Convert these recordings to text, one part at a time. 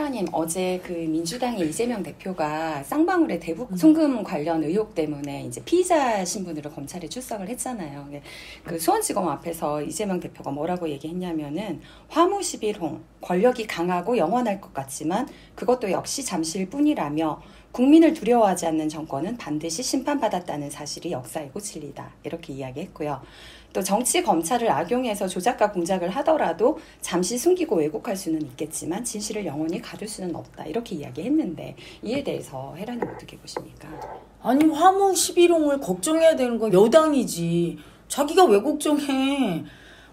헤라님, 어제 그 민주당의 이재명 대표가 쌍방울의 대북 송금 관련 의혹 때문에 이제 피의자 신분으로 검찰에 출석을 했잖아요. 그 수원지검 앞에서 이재명 대표가 뭐라고 얘기했냐면은 화무 11홍, 권력이 강하고 영원할 것 같지만 그것도 역시 잠시일 뿐이라며 국민을 두려워하지 않는 정권은 반드시 심판받았다는 사실이 역사이고 진리다. 이렇게 이야기했고요. 또 정치 검찰을 악용해서 조작과 공작을 하더라도 잠시 숨기고 왜곡할 수는 있겠지만 진실을 영원히 가둘 수는 없다. 이렇게 이야기했는데 이에 대해서 혜란님 어떻게 보십니까? 아니 화무 11홍을 걱정해야 되는 건 여당이지. 자기가 왜 걱정해.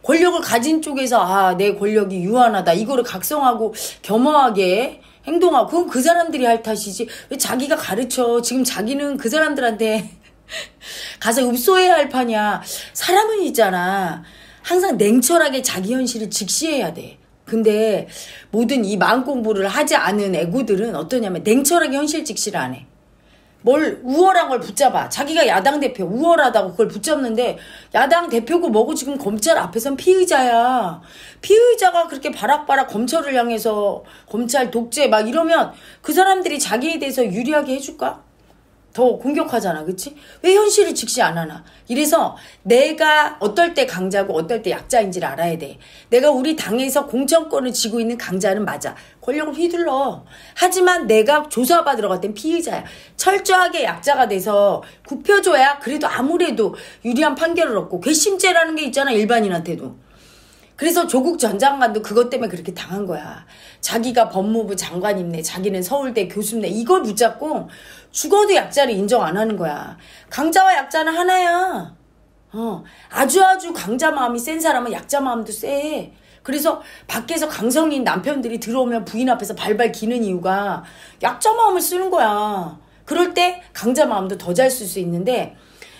권력을 가진 쪽에서 내 권력이 유한하다. 이거를 각성하고 겸허하게 행동하고 그건 그 사람들이 할 탓이지. 왜 자기가 가르쳐. 지금 자기는 그 사람들한테 가서 읍소해야 할 판이야. 사람은 있잖아. 항상 냉철하게 자기 현실을 직시해야 돼. 근데 모든 이 마음 공부를 하지 않은 애구들은 어떠냐면 냉철하게 현실 직시를 안 해. 뭘 우월한 걸 붙잡아. 자기가 야당 대표 우월하다고 그걸 붙잡는데 야당 대표고 뭐고 지금 검찰 앞에선 피의자야. 피의자가 그렇게 바락바락 검찰을 향해서 검찰 독재 막 이러면 그 사람들이 자기에 대해서 유리하게 해줄까? 더 공격하잖아. 그치? 왜 현실을 직시 안 하나? 이래서 내가 어떨 때 강자고 어떨 때 약자인지를 알아야 돼. 내가 우리 당에서 공천권을 쥐고 있는 강자는 맞아. 권력을 휘둘러. 하지만 내가 조사받으러 갈 땐 피의자야. 철저하게 약자가 돼서 굽혀줘야 그래도 아무래도 유리한 판결을 얻고 괘씸죄라는 게 있잖아. 일반인한테도. 그래서 조국 전 장관도 그것 때문에 그렇게 당한 거야. 자기가 법무부 장관이네, 자기는 서울대 교수네, 이걸 붙잡고 죽어도 약자를 인정 안 하는 거야. 강자와 약자는 하나야. 아주 강자 마음이 센 사람은 약자 마음도 세. 그래서 밖에서 강성인 남편들이 들어오면 부인 앞에서 발발 기는 이유가 약자 마음을 쓰는 거야. 그럴 때 강자 마음도 더 잘 쓸 수 있는데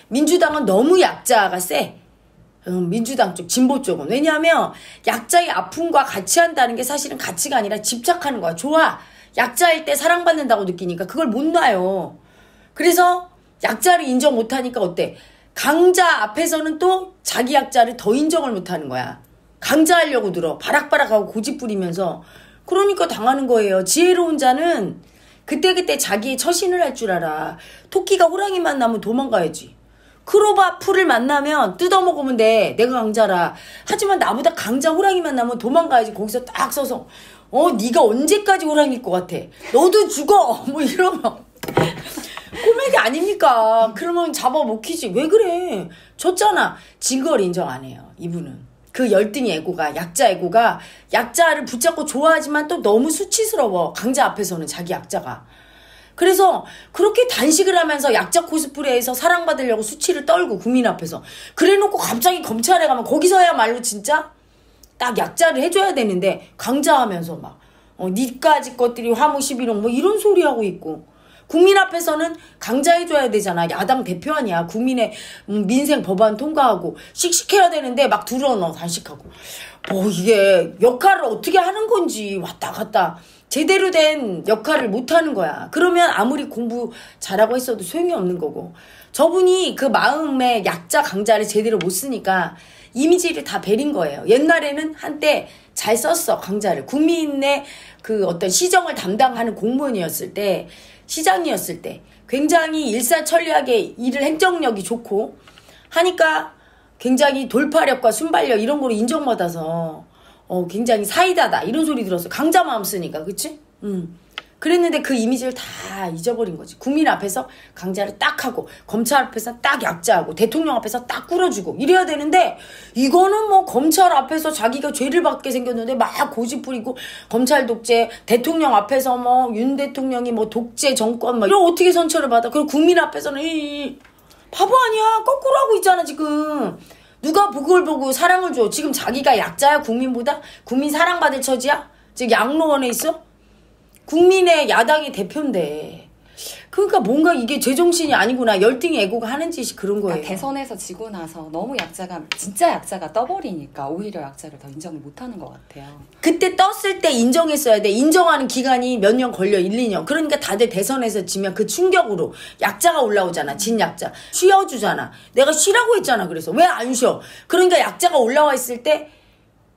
민주당은 너무 약자가 세. 민주당 쪽, 진보 쪽은. 왜냐하면 약자의 아픔과 같이 한다는 게 사실은 가치가 아니라 집착하는 거야. 좋아. 약자일 때 사랑받는다고 느끼니까 그걸 못 놔요. 그래서 약자를 인정 못하니까 어때? 강자 앞에서는 또 자기 약자를 더 인정을 못하는 거야. 강자하려고 들어. 바락바락하고 고집 부리면서. 그러니까 당하는 거예요. 지혜로운 자는 그때그때 자기의 처신을 할 줄 알아. 토끼가 호랑이 만나면 도망가야지. 크로바 풀을 만나면 뜯어먹으면 돼. 내가 강자라. 하지만 나보다 강자 호랑이 만나면 도망가야지. 거기서 딱 서서 네가 언제까지 호랑이일 것 같아. 너도 죽어. 뭐 이러면 코미디 아닙니까? 그러면 잡아먹히지. 왜 그래? 졌잖아. 진 걸 인정 안 해요. 이분은. 그 열등이 애고가 약자 애고가 약자를 붙잡고 좋아하지만 또 너무 수치스러워. 강자 앞에서는 자기 약자가. 그래서 그렇게 단식을 하면서 약자 코스프레해서 사랑받으려고 수치를 떨고 국민 앞에서 그래놓고 갑자기 검찰에 가면 거기서야말로 진짜 딱 약자를 해줘야 되는데 강자하면서 막 니까지 것들이 화무 11홍 뭐 이런 소리 하고 있고 국민 앞에서는 강자해줘야 되잖아. 야당 대표 아니야. 국민의 민생 법안 통과하고 씩씩해야 되는데 막 들어넣어 단식하고 이게 역할을 어떻게 하는 건지 왔다 갔다 제대로 된 역할을 못하는 거야. 그러면 아무리 공부 잘하고 했어도 소용이 없는 거고. 저분이 그 마음의 약자 강자를 제대로 못 쓰니까 이미지를 다 베린 거예요. 옛날에는 한때 잘 썼어. 강자를. 국민의 그 어떤 시정을 담당하는 공무원이었을 때 시장이었을 때 굉장히 일사천리하게 일을 행정력이 좋고 하니까 굉장히 돌파력과 순발력 이런 거로 인정받아서 굉장히 사이다다 이런 소리 들었어. 강자 마음 쓰니까. 그치? 그랬는데 그 이미지를 다 잊어버린 거지. 국민 앞에서 강자를 딱 하고 검찰 앞에서 딱 약자하고 대통령 앞에서 딱 꿇어주고 이래야 되는데 이거는 뭐 검찰 앞에서 자기가 죄를 받게 생겼는데 막 고집 부리고 검찰 독재 대통령 앞에서 뭐 윤 대통령이 뭐 독재 정권 막 이런 어떻게 선처를 받아. 그리고 국민 앞에서는 바보 아니야. 거꾸로 하고 있잖아 지금. 누가 그걸 보고 사랑을 줘. 지금 자기가 약자야 국민보다? 국민 사랑받을 처지야? 지금 양로원에 있어? 국민의 야당의 대표인데. 그러니까 뭔가 이게 제정신이 아니구나. 열등이 애고가 하는 짓이 그런 거예요. 그러니까 대선에서 지고 나서 너무 진짜 약자가 떠버리니까 오히려 약자를 더 인정을 못하는 것 같아요. 그때 떴을 때 인정했어야 돼. 인정하는 기간이 몇 년 걸려. 1, 2년. 그러니까 다들 대선에서 지면 그 충격으로 약자가 올라오잖아. 진 약자. 쉬어주잖아. 내가 쉬라고 했잖아. 그래서 왜 안 쉬어? 그러니까 약자가 올라와 있을 때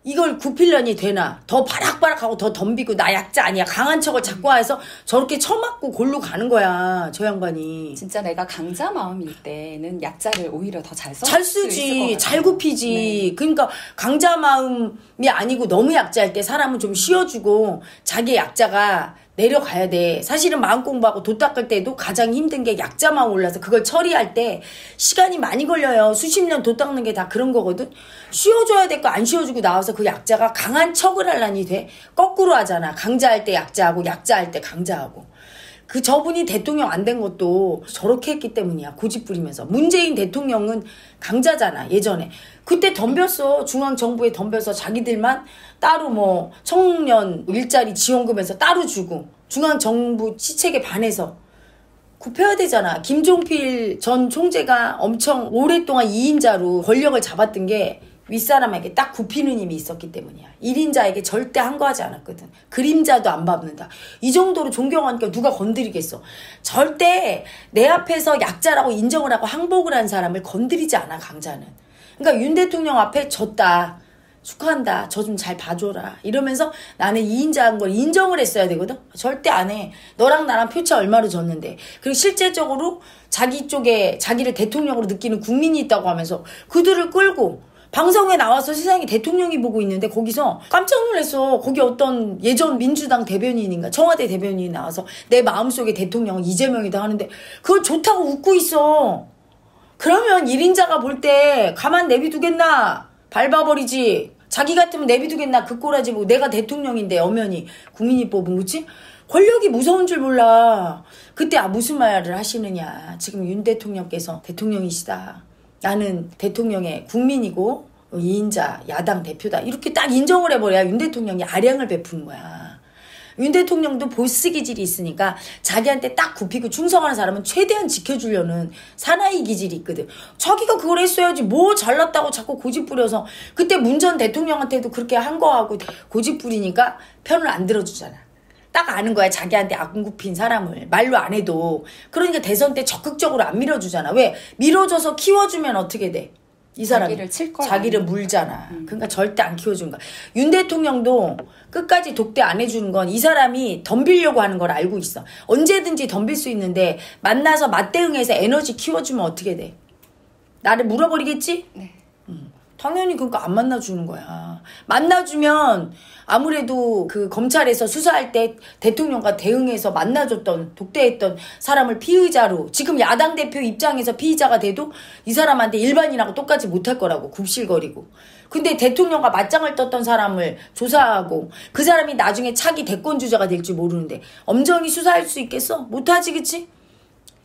이걸 굽히려니 되나? 더 바락바락하고 더 덤비고 나 약자 아니야. 강한 척을 자꾸 해서 저렇게 처맞고 골로 가는 거야. 저 양반이. 진짜 내가 강자 마음일 때는 약자를 오히려 더 잘 잘 쓰지. 잘 굽히지. 네. 그러니까 강자 마음이 아니고 너무 약자일 때 사람은 좀 쉬어주고 자기 약자가 내려가야 돼. 사실은 마음 공부하고 도 닦을 때도 가장 힘든 게 약자 마음 올라서 그걸 처리할 때 시간이 많이 걸려요. 수십 년 도 닦는 게 다 그런 거거든. 쉬어줘야 될 거 안 쉬어주고 나와서 그 약자가 강한 척을 하려니 돼. 거꾸로 하잖아. 강자할 때 약자하고 약자할 때 강자하고. 그 저분이 대통령 안 된 것도 저렇게 했기 때문이야. 고집 부리면서. 문재인 대통령은 강자잖아. 예전에. 그때 덤볐어. 중앙정부에 덤벼서 자기들만 따로 뭐 청년 일자리 지원금에서 따로 주고 중앙정부 시책에 반해서 굽혀야 되잖아. 김종필 전 총재가 엄청 오랫동안 2인자로 권력을 잡았던 게 윗사람에게 딱 굽히는 힘이 있었기 때문이야. 1인자에게 절대 항거하지 않았거든. 그림자도 안 밟는다. 이 정도로 존경하니까 누가 건드리겠어. 절대 내 앞에서 약자라고 인정을 하고 항복을 한 사람을 건드리지 않아, 강자는. 그러니까 윤 대통령 앞에 졌다. 축하한다. 저 좀 잘 봐줘라. 이러면서 나는 2인자한 걸 인정을 했어야 되거든. 절대 안 해. 너랑 나랑 표차 얼마로 졌는데. 그리고 실제적으로 자기 쪽에 자기를 대통령으로 느끼는 국민이 있다고 하면서 그들을 끌고 방송에 나와서 세상에 대통령이 보고 있는데 거기서 깜짝 놀랐어. 거기 어떤 예전 민주당 대변인인가 청와대 대변인이 나와서 내 마음속에 대통령은 이재명이다 하는데 그걸 좋다고 웃고 있어. 그러면 1인자가 볼 때 가만 내비두겠나? 밟아버리지. 자기 같으면 내비두겠나? 그 꼬라지 뭐 내가 대통령인데 엄연히 국민이 뽑은 거지? 권력이 무서운 줄 몰라. 그때 무슨 말을 하시느냐. 지금 윤 대통령께서 대통령이시다. 나는 대통령의 국민이고 2인자 야당 대표다. 이렇게 딱 인정을 해버려야 윤 대통령이 아량을 베푸는 거야. 윤 대통령도 보스 기질이 있으니까 자기한테 딱 굽히고 충성하는 사람은 최대한 지켜주려는 사나이 기질이 있거든. 자기가 그걸 했어야지 뭐 잘났다고 자꾸 고집 부려서. 그때 문 전 대통령한테도 그렇게 한 거하고 고집 부리니까 편을 안 들어주잖아. 딱 아는 거야. 자기한테 안 굽힌 사람을 말로 안 해도. 그러니까 대선 때 적극적으로 안 밀어주잖아. 왜? 밀어줘서 키워주면 어떻게 돼? 이 사람이 자기를 칠 거야. 자기를 물잖아. 그러니까 절대 안 키워주는 거야. 윤 대통령도 끝까지 독대 안 해주는 건 이 사람이 덤비려고 하는 걸 알고 있어. 언제든지 덤빌 수 있는데 만나서 맞대응해서 에너지 키워주면 어떻게 돼? 나를 물어버리겠지? 네. 당연히 그러니까 안 만나주는 거야. 만나주면 아무래도 그 검찰에서 수사할 때 대통령과 대응해서 만나줬던 독대했던 사람을 피의자로 지금 야당 대표 입장에서 피의자가 돼도 이 사람한테 일반인하고 똑같이 못할 거라고 굽실거리고. 근데 대통령과 맞짱을 떴던 사람을 조사하고 그 사람이 나중에 차기 대권 주자가 될지 모르는데 엄정히 수사할 수 있겠어? 못하지, 그치?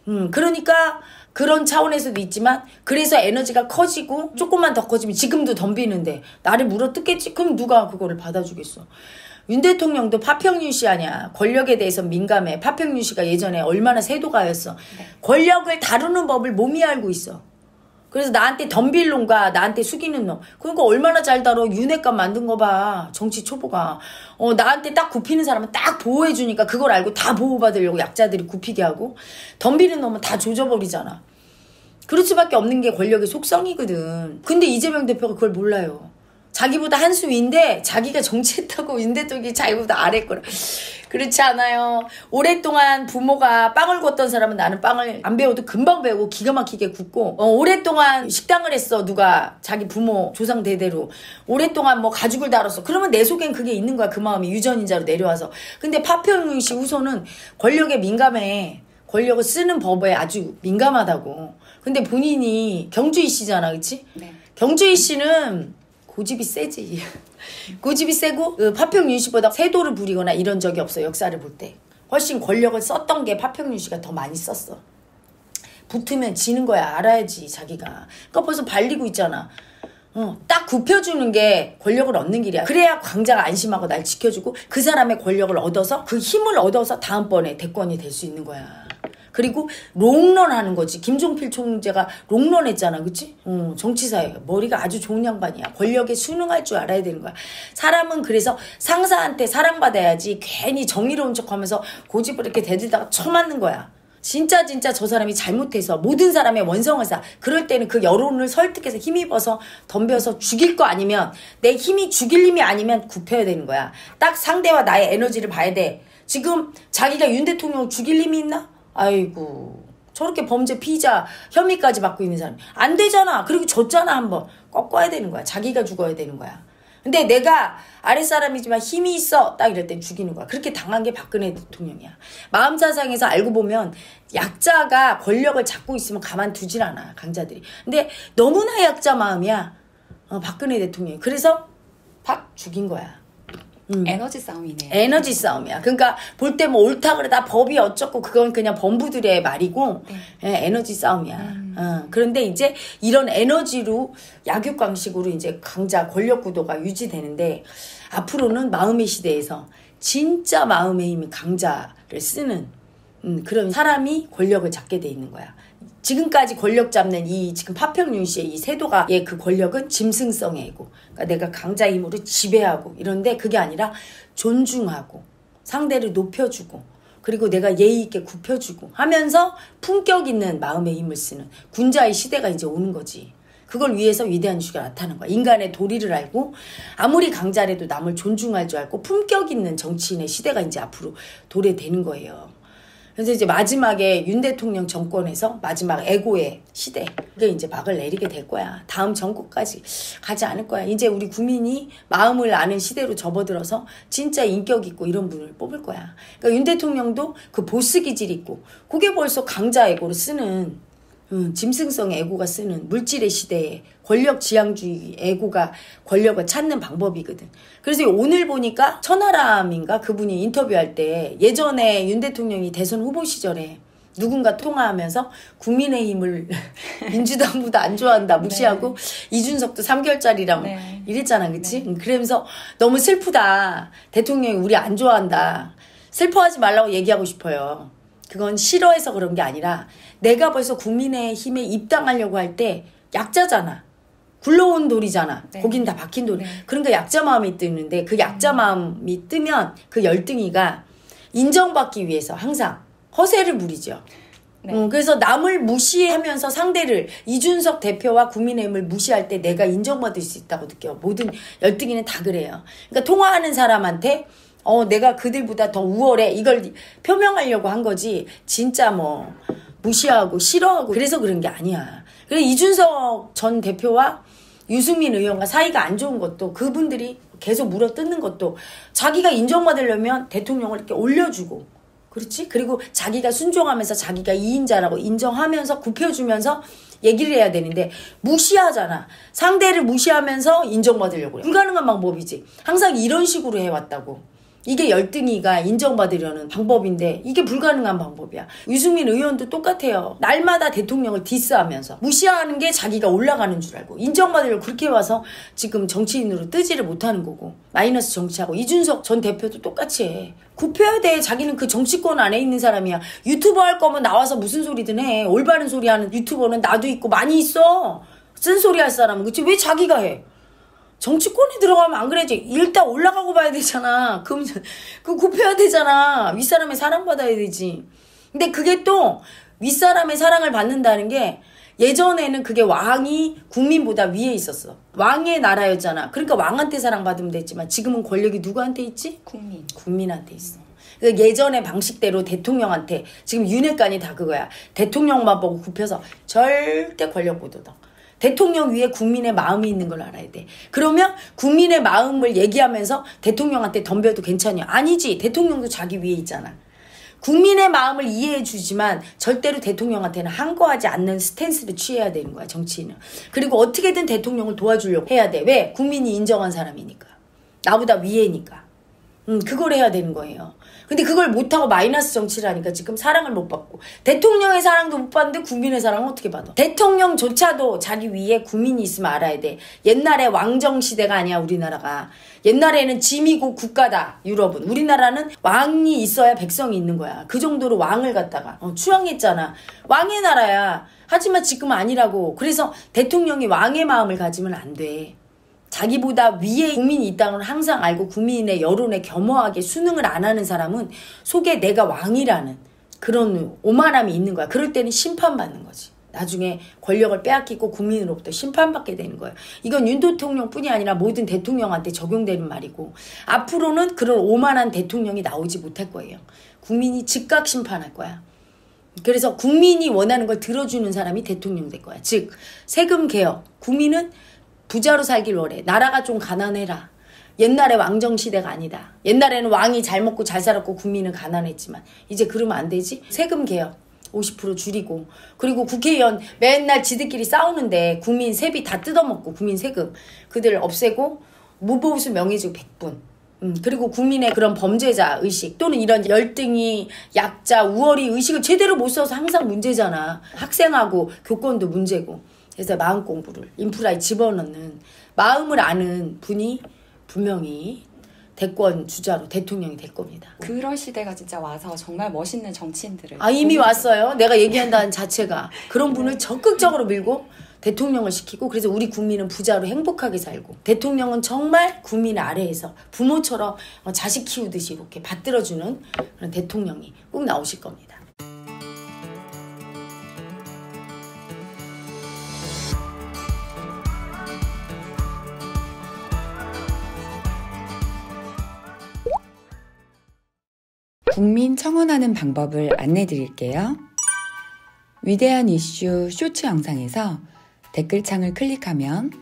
그러니까 그런 차원에서도 있지만 그래서 에너지가 커지고 조금만 더 커지면 지금도 덤비는데 나를 물어뜯겠지? 그럼 누가 그거를 받아주겠어? 윤 대통령도 파평윤 씨 아니야. 권력에 대해서 민감해. 파평윤 씨가 예전에 얼마나 세도가였어. 네. 권력을 다루는 법을 몸이 알고 있어. 그래서 나한테 덤빌 놈과 나한테 숙이는 놈. 그러니까 얼마나 잘 다뤄. 윤회감 만든 거 봐. 정치 초보가. 나한테 딱 굽히는 사람은 딱 보호해주니까 그걸 알고 다 보호받으려고 약자들이 굽히게 하고 덤비는 놈은 다 조져버리잖아. 그럴 수밖에 없는 게 권력의 속성이거든. 근데 이재명 대표가 그걸 몰라요. 자기보다 한 수 위인데 자기가 정치했다고 윤 대통령이 자기보다 아래 거라. 그렇지 않아요. 오랫동안 부모가 빵을 굽던 사람은 나는 빵을 안 배워도 금방 배우고 기가 막히게 굽고 오랫동안 식당을 했어. 누가 자기 부모 조상 대대로 오랫동안 뭐 가죽을 다뤘어. 그러면 내 속엔 그게 있는 거야. 그 마음이 유전인자로 내려와서. 근데 파평윤 씨 후손은 권력에 민감해. 권력을 쓰는 법에 아주 민감하다고. 근데 본인이 경주이 씨잖아, 그치? 네. 경주이 씨는 고집이 세지. 고집이 세고 파평윤 씨보다 세도를 부리거나 이런 적이 없어. 역사를 볼 때. 훨씬 권력을 썼던 게 파평윤 씨가 더 많이 썼어. 붙으면 지는 거야. 알아야지 자기가. 그러니까 벌써 발리고 있잖아. 딱 굽혀주는 게 권력을 얻는 길이야. 그래야 광자가 안심하고 날 지켜주고 그 사람의 권력을 얻어서 그 힘을 얻어서 다음번에 대권이 될 수 있는 거야. 그리고 롱런 하는 거지. 김종필 총재가 롱런 했잖아. 그치? 정치사에 머리가 아주 좋은 양반이야. 권력에 순응할 줄 알아야 되는 거야. 사람은 그래서 상사한테 사랑받아야지 괜히 정의로운 척하면서 고집을 이렇게 대들다가 쳐맞는 거야. 진짜 저 사람이 잘못해서 모든 사람의 원성을 쌓아. 그럴 때는 그 여론을 설득해서 힘입어서 덤벼서 죽일 거 아니면 내 힘이 죽일 힘이 아니면 굽혀야 되는 거야. 딱 상대와 나의 에너지를 봐야 돼. 지금 자기가 윤 대통령 죽일 힘이 있나? 아이고 저렇게 범죄 피의자 혐의까지 받고 있는 사람 안 되잖아. 그리고 졌잖아. 한번 꺾어야 되는 거야. 자기가 죽어야 되는 거야. 근데 내가 아랫사람이지만 힘이 있어 딱 이럴 땐 죽이는 거야. 그렇게 당한 게 박근혜 대통령이야. 마음사상에서 알고 보면 약자가 권력을 잡고 있으면 가만두질 않아. 강자들이. 근데 너무나 약자 마음이야. 박근혜 대통령이. 그래서 팍 죽인 거야. 에너지 싸움이네요. 에너지 싸움이야. 그러니까 볼 때 뭐 옳다 그러다 법이 어쩌고 그건 그냥 범부들의 말이고 에너지 싸움이야. 그런데 이제 이런 에너지로 약육강식으로 이제 강자 권력 구도가 유지되는데 앞으로는 마음의 시대에서 진짜 마음의 힘이 강자를 쓰는 그런 사람이 권력을 잡게 돼 있는 거야. 지금까지 권력 잡는 이 지금 파평윤 씨의 이 세도가의 그 권력은 짐승성의 애고, 그러니까 내가 강자 힘으로 지배하고 이런데 그게 아니라 존중하고 상대를 높여주고 그리고 내가 예의 있게 굽혀주고 하면서 품격 있는 마음의 힘을 쓰는 군자의 시대가 이제 오는 거지. 그걸 위해서 위대한 이슈가 나타나는 거야. 인간의 도리를 알고 아무리 강자라도 남을 존중할 줄 알고 품격 있는 정치인의 시대가 이제 앞으로 도래되는 거예요. 그래서 이제 마지막에 윤 대통령 정권에서 마지막 애고의 시대 그게 이제 막을 내리게 될 거야. 다음 정권까지 가지 않을 거야. 이제 우리 국민이 마음을 아는 시대로 접어들어서 진짜 인격 있고 이런 분을 뽑을 거야. 그러니까 윤 대통령도 그 보스 기질 있고 그게 벌써 강자 애고를 쓰는 짐승성 애고가 쓰는 물질의 시대에 권력 지향주의 애고가 권력을 찾는 방법이거든. 그래서 오늘 보니까 천하람인가 그분이 인터뷰할 때 예전에 윤 대통령이 대선 후보 시절에 누군가 통화하면서 국민의힘을 민주당보다 안 좋아한다 무시하고 네. 이준석도 3개월짜리라고 네. 이랬잖아. 그치? 네. 그러면서 너무 슬프다. 대통령이 우리 안 좋아한다. 슬퍼하지 말라고 얘기하고 싶어요. 그건 싫어해서 그런 게 아니라 내가 벌써 국민의힘에 입당하려고 할 때 약자잖아. 굴러온 돌이잖아. 네. 거긴 다 박힌 돌. 네. 그러니까 약자 마음이 뜨는데 그 약자 마음이 뜨면 그 열등이가 인정받기 위해서 항상 허세를 부리죠. 네. 그래서 남을 무시하면서 상대를 이준석 대표와 국민의힘을 무시할 때 내가 인정받을 수 있다고 느껴. 모든 열등이는 다 그래요. 그러니까 통화하는 사람한테 내가 그들보다 더 우월해. 이걸 표명하려고 한 거지. 진짜 뭐 무시하고 싫어하고 그래서 그런 게 아니야. 그래 이준석 전 대표와 유승민 의원과 사이가 안 좋은 것도 그분들이 계속 물어뜯는 것도 자기가 인정받으려면 대통령을 이렇게 올려주고 그렇지? 그리고 자기가 순종하면서 자기가 2인자라고 인정하면서 굽혀주면서 얘기를 해야 되는데 무시하잖아. 상대를 무시하면서 인정받으려고 그래. 불가능한 방법이지. 항상 이런 식으로 해왔다고. 이게 열등이가 인정받으려는 방법인데 이게 불가능한 방법이야. 유승민 의원도 똑같아요. 날마다 대통령을 디스하면서 무시하는 게 자기가 올라가는 줄 알고 인정받으려고 그렇게 와서 지금 정치인으로 뜨지를 못하는 거고 마이너스 정치하고 이준석 전 대표도 똑같이 해. 굽혀야 돼. 자기는 그 정치권 안에 있는 사람이야. 유튜버 할 거면 나와서 무슨 소리든 해. 올바른 소리 하는 유튜버는 나도 있고 많이 있어. 쓴소리 할 사람은. 그치? 왜 자기가 해? 정치권에 들어가면 안 그래야지. 일단 올라가고 봐야 되잖아. 그럼 그 굽혀야 되잖아. 윗사람의 사랑받아야 되지. 근데 그게 또 윗사람의 사랑을 받는다는 게 예전에는 그게 왕이 국민보다 위에 있었어. 왕의 나라였잖아. 그러니까 왕한테 사랑받으면 됐지만 지금은 권력이 누구한테 있지? 국민한테 있어. 그러니까 예전의 방식대로 대통령한테 지금 윤핵관이 다 그거야. 대통령만 보고 굽혀서 절대 권력 못 얻어. 대통령 위에 국민의 마음이 있는 걸 알아야 돼. 그러면 국민의 마음을 얘기하면서 대통령한테 덤벼도 괜찮냐? 아니지. 대통령도 자기 위에 있잖아. 국민의 마음을 이해해 주지만 절대로 대통령한테는 항거하지 않는 스탠스를 취해야 되는 거야. 정치인은. 그리고 어떻게든 대통령을 도와주려고 해야 돼. 왜? 국민이 인정한 사람이니까. 나보다 위에니까. 그걸 해야 되는 거예요. 근데 그걸 못하고 마이너스 정치를 하니까 지금 사랑을 못 받고 대통령의 사랑도 못 받는데 국민의 사랑은 어떻게 받아? 대통령조차도 자기 위에 국민이 있으면 알아야 돼. 옛날에 왕정시대가 아니야 우리나라가. 옛날에는 짐이고 국가다 유럽은. 우리나라는 왕이 있어야 백성이 있는 거야. 그 정도로 왕을 갖다가 추앙했잖아. 왕의 나라야. 하지만 지금은 아니라고. 그래서 대통령이 왕의 마음을 가지면 안 돼. 자기보다 위에 국민이 있다는 걸 항상 알고 국민의 여론에 겸허하게 순응을 안 하는 사람은 속에 내가 왕이라는 그런 오만함이 있는 거야. 그럴 때는 심판받는 거지. 나중에 권력을 빼앗기고 국민으로부터 심판받게 되는 거예요. 이건 윤 대통령뿐이 아니라 모든 대통령한테 적용되는 말이고 앞으로는 그런 오만한 대통령이 나오지 못할 거예요. 국민이 즉각 심판할 거야. 그래서 국민이 원하는 걸 들어주는 사람이 대통령 될 거야. 즉 세금 개혁. 국민은 부자로 살길 원해. 나라가 좀 가난해라. 옛날에 왕정시대가 아니다. 옛날에는 왕이 잘 먹고 잘 살았고 국민은 가난했지만 이제 그러면 안 되지. 세금 개혁 50% 줄이고 그리고 국회의원 맨날 지들끼리 싸우는데 국민 세비 다 뜯어먹고 국민 세금 그들 없애고 무보수 명예직 100분 그리고 국민의 그런 범죄자 의식 또는 이런 열등이 약자 우월이 의식을 제대로 못 써서 항상 문제잖아. 학생하고 교권도 문제고. 그래서 마음 공부를 인프라에 집어넣는 마음을 아는 분이 분명히 대권 주자로 대통령이 될 겁니다. 그럴 시대가 진짜 와서 정말 멋있는 정치인들을 이미 왔어요. 내가 얘기한다는 자체가 그런 분을 적극적으로 밀고 대통령을 시키고 그래서 우리 국민은 부자로 행복하게 살고 대통령은 정말 국민 아래에서 부모처럼 자식 키우듯이 이렇게 받들어주는 그런 대통령이 꼭 나오실 겁니다. 국민 청원하는 방법을 안내 드릴게요. 위대한 이슈 쇼츠 영상에서 댓글창을 클릭하면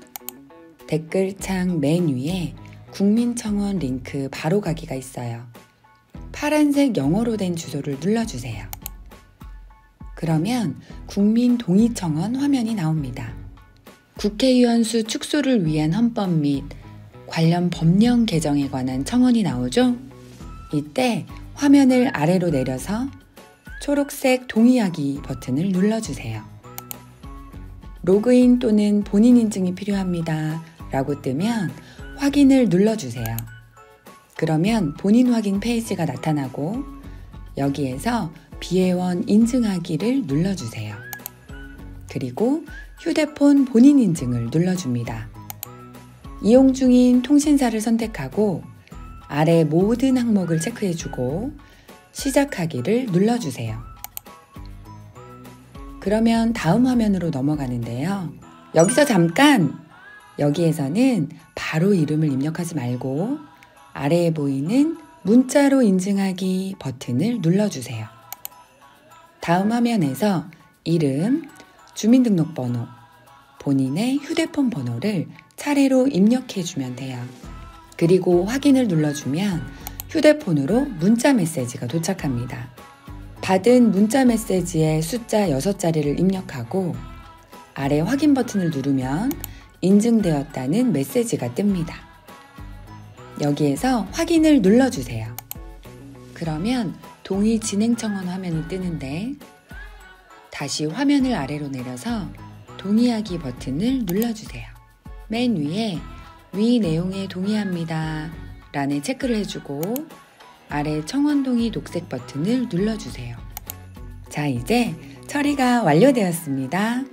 댓글창 맨 위에 국민 청원 링크 바로 가기가 있어요. 파란색 영어로 된 주소를 눌러주세요. 그러면 국민 동의 청원 화면이 나옵니다. 국회의원 수 축소를 위한 헌법 및 관련 법령 개정에 관한 청원이 나오죠? 이때 화면을 아래로 내려서 초록색 동의하기 버튼을 눌러주세요. 로그인 또는 본인 인증이 필요합니다 라고 뜨면 확인을 눌러주세요. 그러면 본인 확인 페이지가 나타나고 여기에서 비회원 인증하기를 눌러주세요. 그리고 휴대폰 본인 인증을 눌러줍니다. 이용 중인 통신사를 선택하고 아래 모든 항목을 체크해주고 시작하기를 눌러주세요. 그러면 다음 화면으로 넘어가는데요. 여기서 잠깐! 여기에서는 바로 이름을 입력하지 말고 아래에 보이는 문자로 인증하기 버튼을 눌러주세요. 다음 화면에서 이름, 주민등록번호, 본인의 휴대폰 번호를 차례로 입력해주면 돼요. 그리고 확인을 눌러주면 휴대폰으로 문자 메시지가 도착합니다. 받은 문자 메시지의 숫자 6자리를 입력하고 아래 확인 버튼을 누르면 인증되었다는 메시지가 뜹니다. 여기에서 확인을 눌러주세요. 그러면 동의 진행 청원 화면이 뜨는데 다시 화면을 아래로 내려서 동의하기 버튼을 눌러주세요. 맨 위에 위 내용에 동의합니다 란에 체크를 해주고 아래 청원 동의 녹색 버튼을 눌러주세요. 자, 이제 처리가 완료되었습니다.